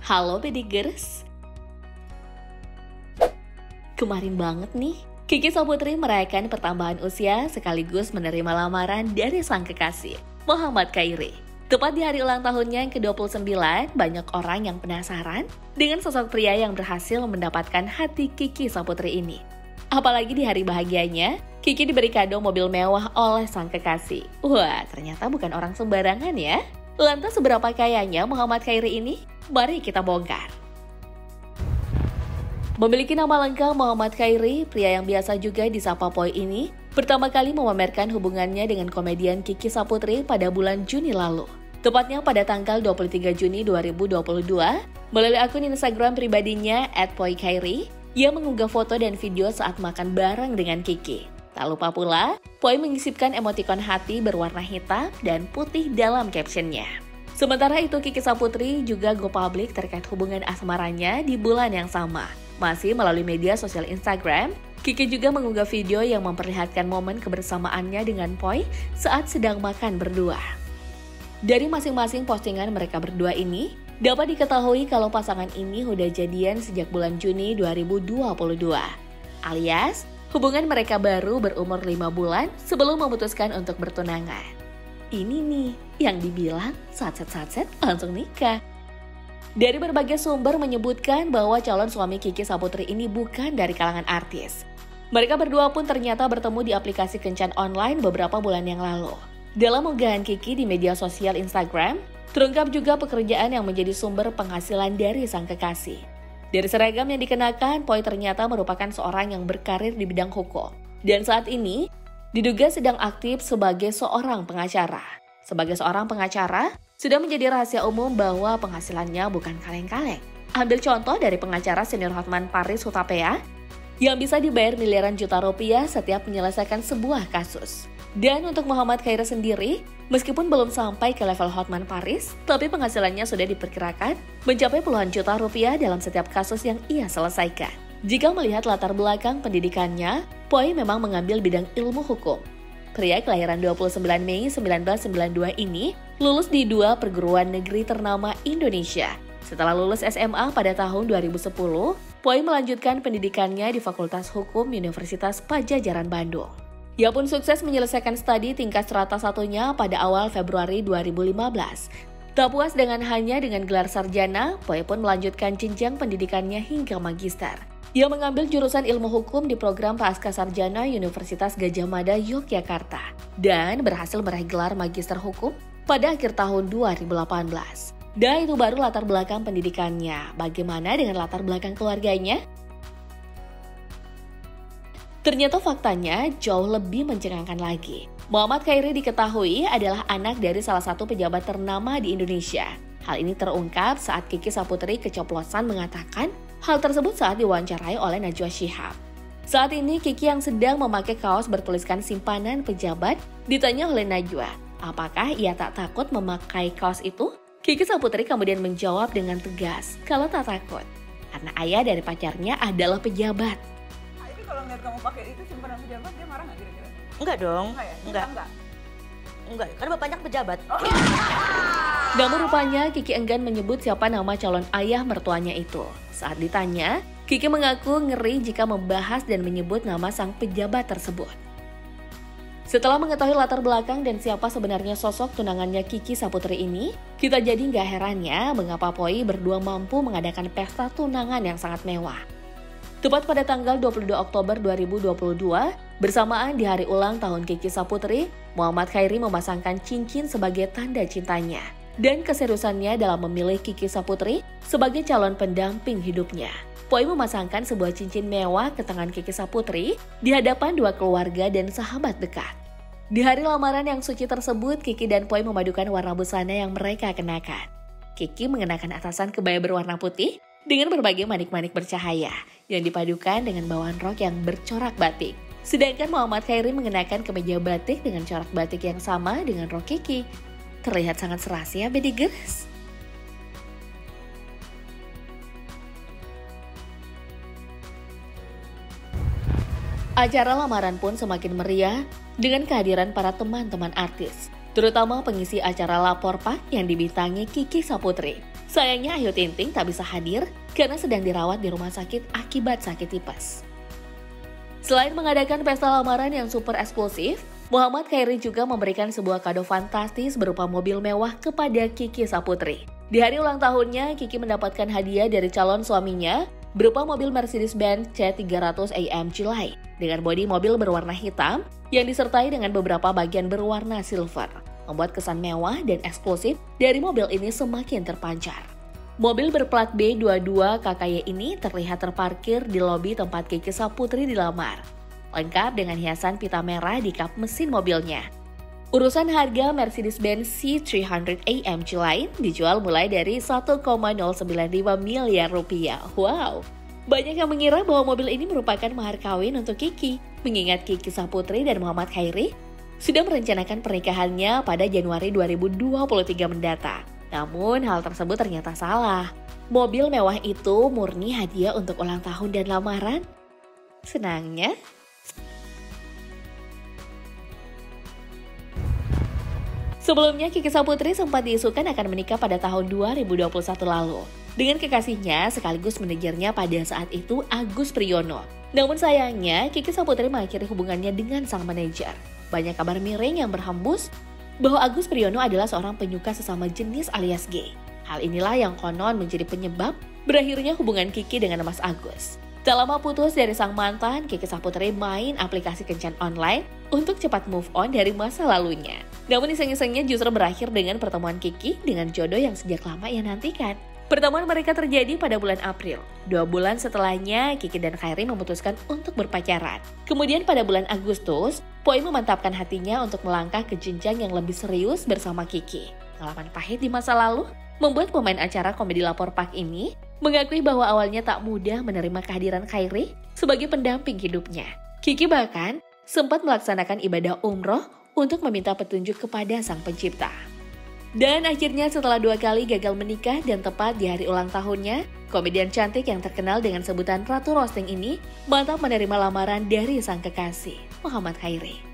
Halo Bedigers. Kemarin banget nih, Kiki Saputri merayakan pertambahan usia sekaligus menerima lamaran dari sang kekasih, Muhammad Khairi. Tepat di hari ulang tahunnya yang ke-29, banyak orang yang penasaran dengan sosok pria yang berhasil mendapatkan hati Kiki Saputri ini. Apalagi di hari bahagianya, Kiki diberi kado mobil mewah oleh sang kekasih. Wah, ternyata bukan orang sembarangan ya. Lantas seberapa kayanya Muhammad Khairi ini? Mari kita bongkar. Memiliki nama lengkap Muhammad Khairi, pria yang biasa juga disapa Poi ini, pertama kali memamerkan hubungannya dengan komedian Kiki Saputri pada bulan Juni lalu. Tepatnya pada tanggal 23 Juni 2022, melalui akun Instagram pribadinya @poikhairi, ia mengunggah foto dan video saat makan bareng dengan Kiki. Tak lupa pula, Poi mengisipkan emotikon hati berwarna hitam dan putih dalam captionnya. Sementara itu, Kiki Saputri juga go public terkait hubungan asmaranya di bulan yang sama. Masih melalui media sosial Instagram, Kiki juga mengunggah video yang memperlihatkan momen kebersamaannya dengan Poi saat sedang makan berdua. Dari masing-masing postingan mereka berdua ini, dapat diketahui kalau pasangan ini udah jadian sejak bulan Juni 2022. Alias, hubungan mereka baru berumur 5 bulan sebelum memutuskan untuk bertunangan. Ini nih yang dibilang satset-satset langsung nikah. Dari berbagai sumber menyebutkan bahwa calon suami Kiki Saputri ini bukan dari kalangan artis. Mereka berdua pun ternyata bertemu di aplikasi kencan online beberapa bulan yang lalu. Dalam unggahan Kiki di media sosial Instagram, terungkap juga pekerjaan yang menjadi sumber penghasilan dari sang kekasih. Dari seragam yang dikenakan, Poi ternyata merupakan seorang yang berkarir di bidang hukum. Dan saat ini, diduga sedang aktif sebagai seorang pengacara. Sebagai seorang pengacara, sudah menjadi rahasia umum bahwa penghasilannya bukan kaleng-kaleng. Ambil contoh dari pengacara senior Hotman Paris Hutapea yang bisa dibayar miliaran juta rupiah setiap menyelesaikan sebuah kasus. Dan untuk Muhammad Khairi sendiri, meskipun belum sampai ke level Hotman Paris, tapi penghasilannya sudah diperkirakan mencapai puluhan juta rupiah dalam setiap kasus yang ia selesaikan. Jika melihat latar belakang pendidikannya, Poi memang mengambil bidang ilmu hukum. Pria kelahiran 29 Mei 1992 ini lulus di 2 perguruan negeri ternama Indonesia. Setelah lulus SMA pada tahun 2010, Poi melanjutkan pendidikannya di Fakultas Hukum Universitas Padjadjaran Bandung. Ia pun sukses menyelesaikan studi tingkat strata 1-nya pada awal Februari 2015. Tak puas dengan gelar sarjana, Poi pun melanjutkan jenjang pendidikannya hingga magister. Ia mengambil jurusan ilmu hukum di program Pasca Sarjana Universitas Gadjah Mada, Yogyakarta, dan berhasil meraih gelar magister hukum pada akhir tahun 2018. Dan itu baru latar belakang pendidikannya. Bagaimana dengan latar belakang keluarganya? Ternyata faktanya jauh lebih mencengangkan lagi. Muhammad Khairi diketahui adalah anak dari salah satu pejabat ternama di Indonesia. Hal ini terungkap saat Kiki Saputri keceplosan mengatakan hal tersebut saat diwawancarai oleh Najwa Shihab. Saat ini Kiki yang sedang memakai kaos bertuliskan simpanan pejabat ditanya oleh Najwa, apakah ia tak takut memakai kaos itu? Kiki Saputri kemudian menjawab dengan tegas kalau tak takut, karena ayah dari pacarnya adalah pejabat. Tapi kalau ngeliat kamu pakai itu simpanan pejabat, dia marah nggak kira-kira? Enggak dong, Enggak ya? enggak, karena bapaknya pejabat. Namun rupanya Kiki enggan menyebut siapa nama calon ayah mertuanya itu. Saat ditanya, Kiki mengaku ngeri jika membahas dan menyebut nama sang pejabat tersebut. Setelah mengetahui latar belakang dan siapa sebenarnya sosok tunangannya Kiki Saputri ini, kita jadi nggak heran ya mengapa Poi berdua mampu mengadakan pesta tunangan yang sangat mewah. Tepat pada tanggal 22 Oktober 2022, bersamaan di hari ulang tahun Kiki Saputri, Muhammad Khairi memasangkan cincin sebagai tanda cintanya dan keseriusannya dalam memilih Kiki Saputri sebagai calon pendamping hidupnya. Poi memasangkan sebuah cincin mewah ke tangan Kiki Saputri di hadapan 2 keluarga dan sahabat dekat. Di hari lamaran yang suci tersebut, Kiki dan Poi memadukan warna busana yang mereka kenakan. Kiki mengenakan atasan kebaya berwarna putih dengan berbagai manik-manik bercahaya yang dipadukan dengan bawahan rok yang bercorak batik. Sedangkan Muhammad Khairi mengenakan kemeja batik dengan corak batik yang sama dengan rok Kiki. Terlihat sangat serasi ya, Bedigers. Acara lamaran pun semakin meriah dengan kehadiran para teman-teman artis. terutama pengisi acara Lapor Pak yang dibintangi Kiki Saputri. Sayangnya Ayu Ting Ting tak bisa hadir karena sedang dirawat di rumah sakit akibat sakit tipes. Selain mengadakan pesta lamaran yang super eksklusif, Muhammad Khairi juga memberikan sebuah kado fantastis berupa mobil mewah kepada Kiki Saputri. Di hari ulang tahunnya, Kiki mendapatkan hadiah dari calon suaminya berupa mobil Mercedes-Benz C300 AMG Line dengan bodi mobil berwarna hitam yang disertai dengan beberapa bagian berwarna silver, membuat kesan mewah dan eksklusif dari mobil ini semakin terpancar. Mobil berplat B22 KKY ini terlihat terparkir di lobi tempat Kiki Saputri dilamar, lengkap dengan hiasan pita merah di kap mesin mobilnya. Urusan harga Mercedes-Benz C300 AMG Line dijual mulai dari 1,095 miliar rupiah. Wow! Banyak yang mengira bahwa mobil ini merupakan mahar kawin untuk Kiki, mengingat Kiki Saputri dan Muhammad Khairi sudah merencanakan pernikahannya pada Januari 2023 mendatang. Namun hal tersebut ternyata salah. Mobil mewah itu murni hadiah untuk ulang tahun dan lamaran. Senangnya, sebelumnya, Kiki Saputri sempat diisukan akan menikah pada tahun 2021 lalu dengan kekasihnya sekaligus manajernya pada saat itu, Agus Priyono. Namun sayangnya, Kiki Saputri mengakhiri hubungannya dengan sang manajer. Banyak kabar miring yang berhembus bahwa Agus Priyono adalah seorang penyuka sesama jenis alias gay. Hal inilah yang konon menjadi penyebab berakhirnya hubungan Kiki dengan Mas Agus. Tak lama putus dari sang mantan, Kiki Saputri main aplikasi kencan online untuk cepat move on dari masa lalunya. Namun iseng-isengnya justru berakhir dengan pertemuan Kiki dengan jodoh yang sejak lama ia nantikan. Pertemuan mereka terjadi pada bulan April. 2 bulan setelahnya, Kiki dan Khairi memutuskan untuk berpacaran. Kemudian pada bulan Agustus, Poi memantapkan hatinya untuk melangkah ke jenjang yang lebih serius bersama Kiki. Pengalaman pahit di masa lalu membuat pemain acara komedi Lapor Pak ini mengakui bahwa awalnya tak mudah menerima kehadiran Khairi sebagai pendamping hidupnya. Kiki bahkan sempat melaksanakan ibadah umroh untuk meminta petunjuk kepada Sang Pencipta. Dan akhirnya setelah 2 kali gagal menikah dan tepat di hari ulang tahunnya, komedian cantik yang terkenal dengan sebutan Ratu Roasting ini mantap menerima lamaran dari sang kekasih, Muhammad Khairi.